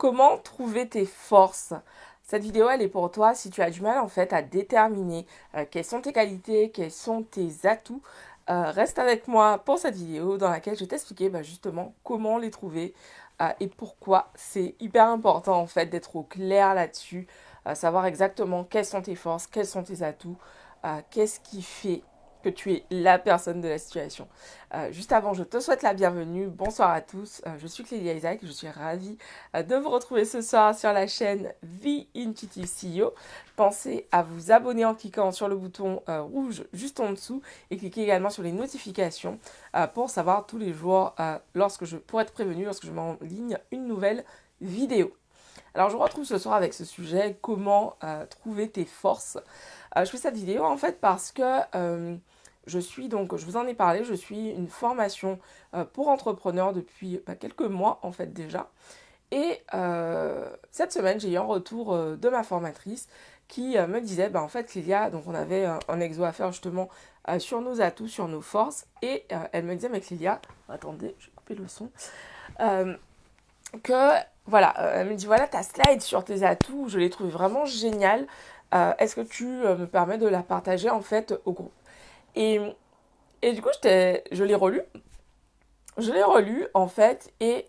Comment trouver tes forces? Cette vidéo, elle est pour toi si tu as du mal en fait à déterminer quelles sont tes qualités, quels sont tes atouts. Reste avec moi pour cette vidéo dans laquelle je vais t'expliquer justement comment les trouver et pourquoi c'est hyper important en fait d'être au clair là-dessus, savoir exactement quelles sont tes forces, quels sont tes atouts, qu'est-ce qui fait que tu es la personne de la situation. Juste avant, je te souhaite la bienvenue. Bonsoir à tous. Je suis Clélia Isaac. Je suis ravie de vous retrouver ce soir sur la chaîne The Intuitive CEO. Pensez à vous abonner en cliquant sur le bouton rouge juste en dessous et cliquez également sur les notifications pour savoir tous les jours pour être prévenu lorsque je mets en ligne une nouvelle vidéo. Alors je vous retrouve ce soir avec ce sujet, comment trouver tes forces. Je fais cette vidéo en fait parce que je vous en ai parlé, je suis une formation pour entrepreneurs depuis quelques mois en fait déjà. Et cette semaine, j'ai eu un retour de ma formatrice qui me disait, en fait, Clélia, donc on avait un exo à faire justement sur nos atouts, sur nos forces. Et elle me disait, mais Clélia, attendez, je vais couper le son, euh, que voilà, elle me dit, voilà, ta slide sur tes atouts, je l'ai trouvé vraiment géniale. Est-ce que tu me permets de la partager en fait au groupe? Et, et du coup, je l'ai relu. Je l'ai relu en fait et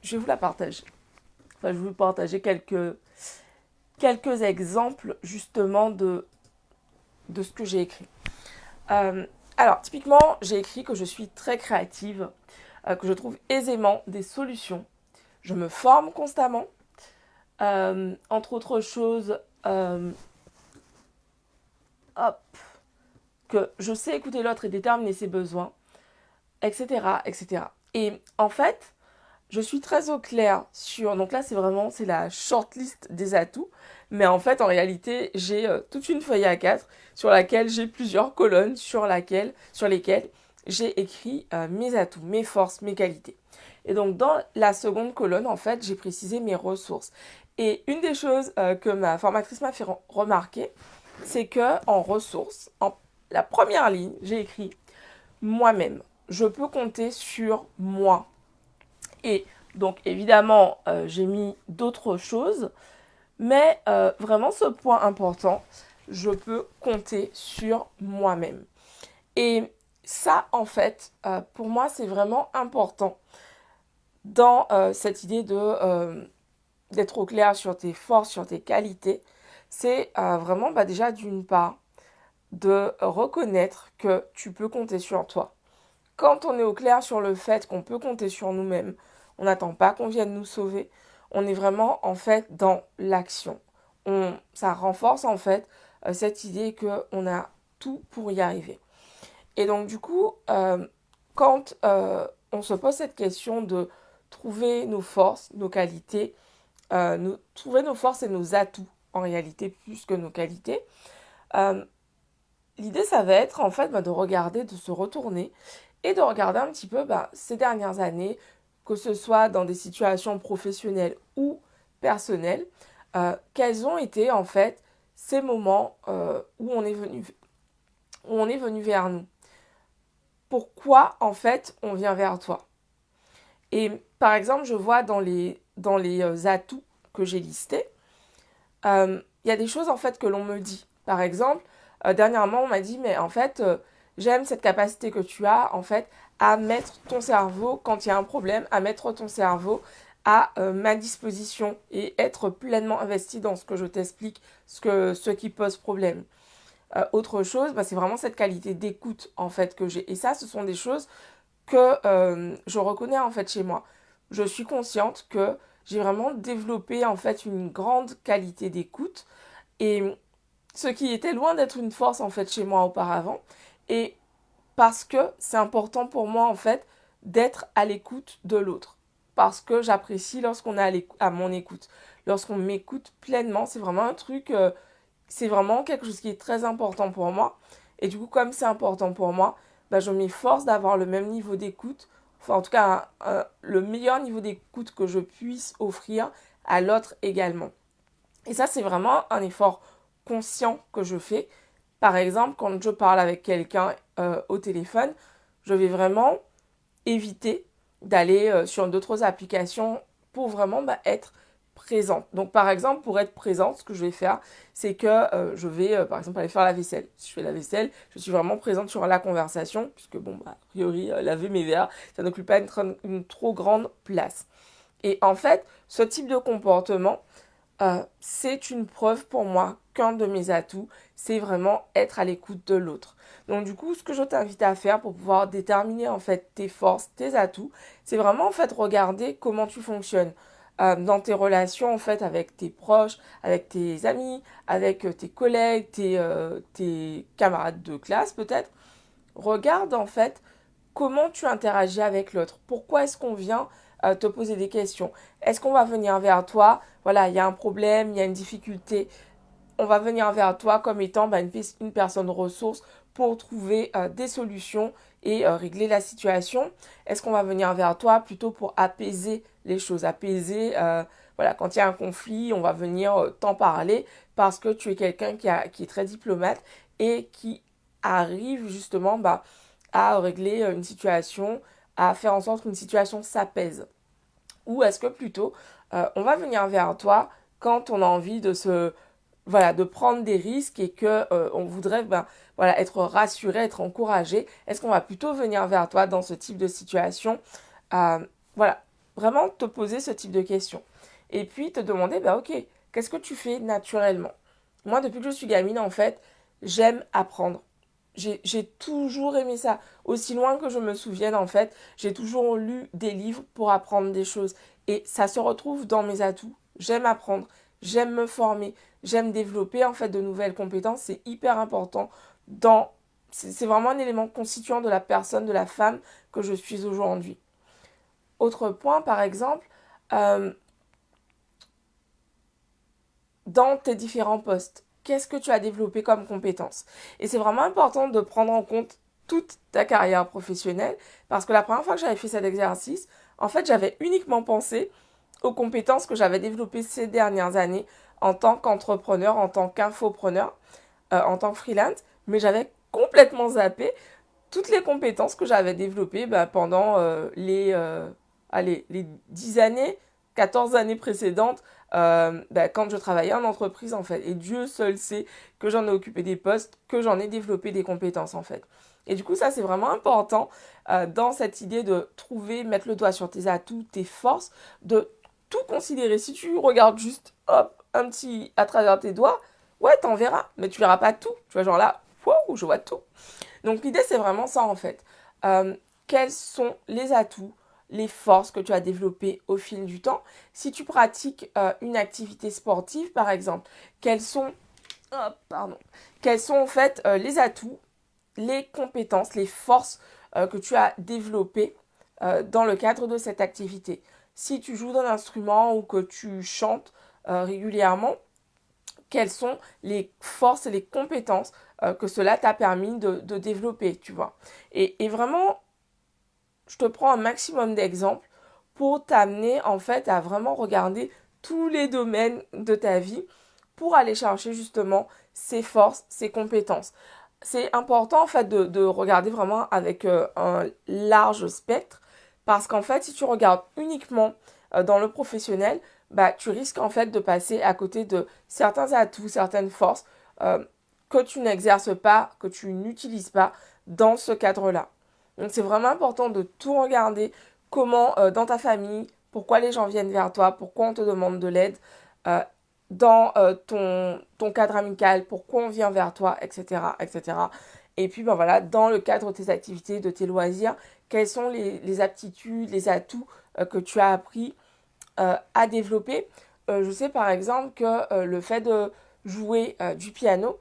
je vais vous la partager. Enfin, je vais vous partager quelques exemples justement de ce que j'ai écrit. Alors, typiquement, j'ai écrit que je suis très créative, que je trouve aisément des solutions. Je me forme constamment. Entre autres choses, hop, que je sais écouter l'autre et déterminer ses besoins, etc., etc. Et en fait, je suis très au clair sur... Donc là, c'est la shortlist des atouts. Mais en fait, en réalité, j'ai toute une feuille A4 sur laquelle j'ai plusieurs colonnes sur lesquelles j'ai écrit mes atouts, mes forces, mes qualités. Et donc, dans la seconde colonne, en fait, j'ai précisé mes ressources. Et une des choses que ma formatrice m'a fait remarquer, c'est que en ressources, en la première ligne, j'ai écrit moi-même. Je peux compter sur moi. Et donc évidemment, j'ai mis d'autres choses, mais vraiment ce point important, je peux compter sur moi-même. Et ça, en fait, pour moi, c'est vraiment important dans cette idée d'être au clair sur tes forces, sur tes qualités. C'est vraiment déjà d'une part de reconnaître que tu peux compter sur toi. Quand on est au clair sur le fait qu'on peut compter sur nous-mêmes, on n'attend pas qu'on vienne nous sauver. On est vraiment en fait dans l'action. Ça renforce en fait cette idée qu'on a tout pour y arriver. Et donc du coup, quand on se pose cette question de trouver nos forces, nos qualités, trouver nos forces et nos atouts en réalité plus que nos qualités, euh, l'idée ça va être en fait de regarder, de se retourner et de regarder un petit peu ces dernières années, que ce soit dans des situations professionnelles ou personnelles, quels ont été en fait ces moments où on est venu vers nous. Pourquoi en fait on vient vers toi? Et par exemple, je vois dans les atouts que j'ai listés, il y a des choses en fait que l'on me dit. Par exemple, dernièrement, on m'a dit, mais en fait, j'aime cette capacité que tu as, en fait, à mettre ton cerveau, quand il y a un problème, à mettre ton cerveau à ma disposition et être pleinement investi dans ce que je t'explique, ce qui pose problème. Autre chose, c'est vraiment cette qualité d'écoute, en fait, que j'ai. Et ça, ce sont des choses que je reconnais, en fait, chez moi. Je suis consciente que j'ai vraiment développé, en fait, une grande qualité d'écoute. Et ce qui était loin d'être une force en fait chez moi auparavant. Et parce que c'est important pour moi en fait d'être à l'écoute de l'autre. Parce que j'apprécie lorsqu'on est à mon écoute. Lorsqu'on m'écoute pleinement, c'est vraiment un truc, c'est vraiment quelque chose qui est très important pour moi. Et du coup, comme c'est important pour moi, je m'efforce d'avoir le même niveau d'écoute, enfin en tout cas le meilleur niveau d'écoute que je puisse offrir à l'autre également. Et ça, c'est vraiment un effort conscient que je fais. Par exemple, quand je parle avec quelqu'un au téléphone, je vais vraiment éviter d'aller sur d'autres applications pour vraiment être présente. Donc par exemple, pour être présente, ce que je vais faire, c'est que je vais par exemple aller faire la vaisselle. Si je fais la vaisselle, je suis vraiment présente sur la conversation, puisque a priori, laver mes verres, ça n'occupe pas une trop grande place. Et en fait, ce type de comportement, c'est une preuve pour moi qu'un de mes atouts, c'est vraiment être à l'écoute de l'autre. Donc du coup, ce que je t'invite à faire pour pouvoir déterminer en fait tes forces, tes atouts, c'est vraiment en fait regarder comment tu fonctionnes dans tes relations en fait avec tes proches, avec tes amis, avec tes collègues, tes camarades de classe peut-être. Regarde en fait comment tu interagis avec l'autre. Pourquoi est-ce qu'on vient te poser des questions? Est-ce qu'on va venir vers toi? Voilà, il y a un problème, il y a une difficulté. On va venir vers toi comme étant une personne ressource pour trouver des solutions et régler la situation. Est-ce qu'on va venir vers toi plutôt pour apaiser les choses, voilà, quand il y a un conflit, on va venir t'en parler parce que tu es quelqu'un qui est très diplomate et qui arrive justement à régler une situation, à faire en sorte qu'une situation s'apaise. Ou est-ce que plutôt on va venir vers toi quand on a envie de prendre des risques et que on voudrait être rassuré, être encouragé. Est-ce qu'on va plutôt venir vers toi dans ce type de situation? euh, Voilà, vraiment te poser ce type de questions. Et puis te demander, ok, qu'est-ce que tu fais naturellement? Moi, depuis que je suis gamine, en fait, j'aime apprendre. J'ai toujours aimé ça. Aussi loin que je me souvienne, en fait, j'ai toujours lu des livres pour apprendre des choses. Et ça se retrouve dans mes atouts. J'aime apprendre, j'aime me former, j'aime développer en fait de nouvelles compétences. C'est hyper important c'est vraiment un élément constituant de la personne, de la femme que je suis aujourd'hui. Autre point, par exemple, euh, dans tes différents postes, qu'est-ce que tu as développé comme compétences? Et c'est vraiment important de prendre en compte toute ta carrière professionnelle parce que la première fois que j'avais fait cet exercice, en fait, j'avais uniquement pensé aux compétences que j'avais développées ces dernières années en tant qu'entrepreneur, en tant qu'infopreneur, en tant que freelance, mais j'avais complètement zappé toutes les compétences que j'avais développées pendant les 10 années, 14 années précédentes, quand je travaillais en entreprise en fait. Et Dieu seul sait que j'en ai occupé des postes, que j'en ai développé des compétences en fait. Et du coup, ça c'est vraiment important dans cette idée de trouver, mettre le doigt sur tes atouts, tes forces, de tout considérer. Si tu regardes juste, hop, un petit à travers tes doigts, ouais, t'en verras, mais tu verras pas tout. Tu vois, genre là, wow, je vois tout. Donc l'idée, c'est vraiment ça en fait. Quels sont les atouts, les forces que tu as développées au fil du temps? Si tu pratiques une activité sportive, par exemple, quels sont, quels sont en fait les atouts, les compétences, les forces que tu as développées dans le cadre de cette activité? Si tu joues d'un instrument ou que tu chantes régulièrement, quelles sont les forces et les compétences que cela t'a permis de développer, tu vois. Et vraiment, je te prends un maximum d'exemples pour t'amener en fait à vraiment regarder tous les domaines de ta vie pour aller chercher justement ses forces, ses compétences. C'est important en fait de regarder vraiment avec un large spectre parce qu'en fait, si tu regardes uniquement dans le professionnel, tu risques en fait de passer à côté de certains atouts, certaines forces euh, que tu n'exerces pas, que tu n'utilises pas dans ce cadre-là. Donc c'est vraiment important de tout regarder, comment dans ta famille, pourquoi les gens viennent vers toi, pourquoi on te demande de l'aide, euh, dans ton cadre amical, pourquoi on vient vers toi, etc. etc. Et puis voilà, dans le cadre de tes activités, de tes loisirs, quelles sont les aptitudes, les atouts que tu as appris à développer. Je sais par exemple que le fait de jouer du piano,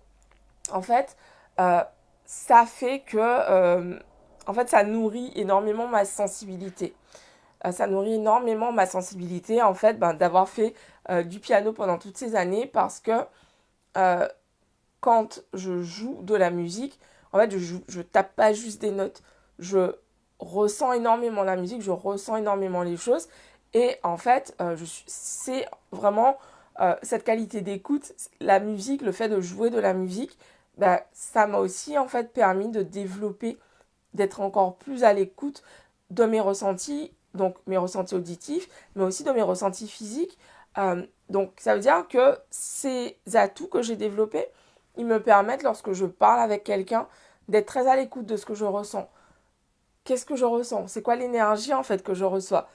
en fait, ça fait que en fait, ça nourrit énormément ma sensibilité. Ça nourrit énormément ma sensibilité, en fait, d'avoir fait du piano pendant toutes ces années parce que euh, quand je joue de la musique, en fait, je tape pas juste des notes. Je ressens énormément la musique, je ressens énormément les choses. Et en fait, c'est vraiment cette qualité d'écoute, la musique, le fait de jouer de la musique, ça m'a aussi en fait permis de développer, d'être encore plus à l'écoute de mes ressentis, donc mes ressentis auditifs, mais aussi de mes ressentis physiques. Donc ça veut dire que ces atouts que j'ai développés, ils me permettent, lorsque je parle avec quelqu'un, d'être très à l'écoute de ce que je ressens. Qu'est-ce que je ressens? C'est quoi l'énergie en fait que je reçois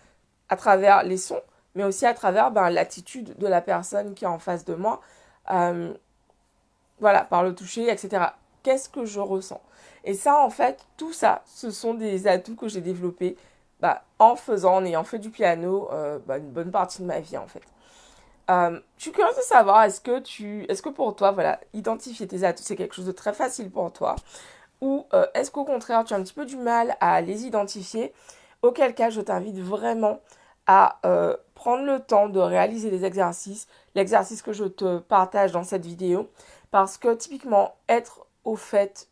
à travers les sons, mais aussi à travers l'attitude de la personne qui est en face de moi, voilà, par le toucher, etc. Qu'est-ce que je ressens? Et ça, en fait, tout ça, ce sont des atouts que j'ai développés en ayant fait du piano une bonne partie de ma vie, en fait. Je suis curieuse de savoir, est-ce que pour toi, voilà, identifier tes atouts, c'est quelque chose de très facile pour toi? Ou est-ce qu'au contraire, tu as un petit peu du mal à les identifier? Auquel cas, je t'invite vraiment à prendre le temps de réaliser les exercices, l'exercice que je te partage dans cette vidéo, parce que typiquement, être au fait,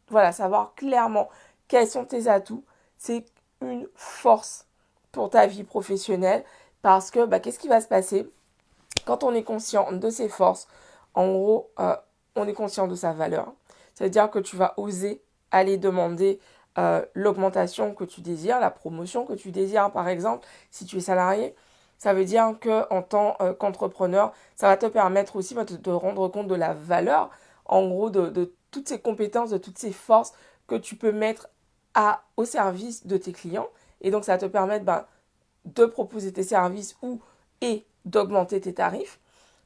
voilà, savoir clairement quels sont tes atouts, c'est une force pour ta vie professionnelle, parce que qu'est-ce qui va se passer quand on est conscient de ses forces? En gros, on est conscient de sa valeur. Ça veut dire que tu vas oser aller demander l'augmentation que tu désires, la promotion que tu désires, par exemple, si tu es salarié. Ça veut dire qu'en tant qu'entrepreneur, ça va te permettre aussi de te rendre compte de la valeur, en gros, de toutes ces compétences, de toutes ces forces que tu peux mettre au service de tes clients. Et donc, ça va te permettre de proposer tes services et d'augmenter tes tarifs.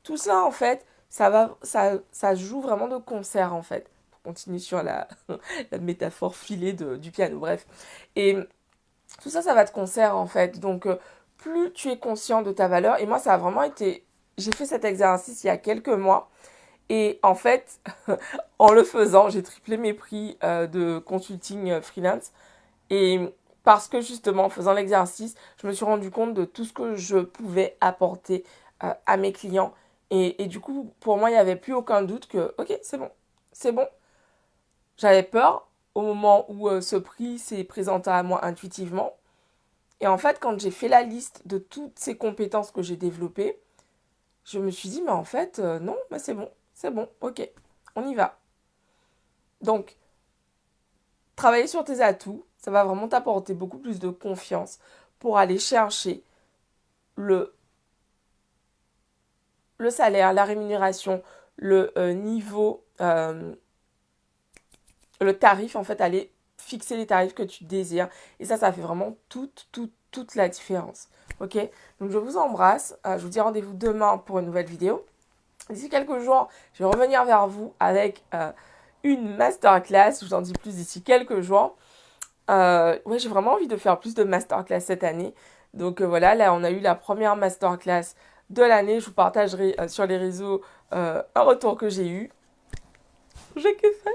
Tout cela, en fait, ça joue vraiment de concert, en fait. Pour continuer sur la métaphore filée du piano, bref. Et tout ça, ça va de concert, en fait. Donc, plus tu es conscient de ta valeur, et moi, ça a vraiment été... J'ai fait cet exercice il y a quelques mois, et en fait, en le faisant, j'ai triplé mes prix de consulting freelance, et parce que justement, en faisant l'exercice, je me suis rendu compte de tout ce que je pouvais apporter à mes clients. Et du coup, pour moi, il n'y avait plus aucun doute que, ok, c'est bon. J'avais peur au moment où ce prix s'est présenté à moi intuitivement. Et en fait, quand j'ai fait la liste de toutes ces compétences que j'ai développées, je me suis dit, mais en fait, non, mais c'est bon, ok, on y va. Donc, travailler sur tes atouts, ça va vraiment t'apporter beaucoup plus de confiance pour aller chercher le salaire, la rémunération, le niveau, le tarif, en fait, aller fixer les tarifs que tu désires. Et ça fait vraiment toute la différence. Ok? Donc, je vous embrasse. Je vous dis rendez-vous demain pour une nouvelle vidéo. D'ici quelques jours, je vais revenir vers vous avec une masterclass. Je vous en dis plus d'ici quelques jours. J'ai vraiment envie de faire plus de masterclass cette année. Donc voilà, là, on a eu la première masterclass de l'année. Je vous partagerai sur les réseaux un retour que j'ai eu. J'ai kiffé.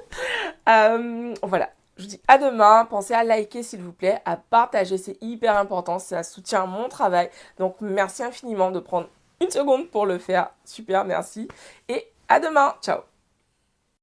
Voilà. Je vous dis à demain. Pensez à liker s'il vous plaît, à partager. C'est hyper important. Ça soutient mon travail. Donc merci infiniment de prendre une seconde pour le faire. Super, merci. Et à demain. Ciao.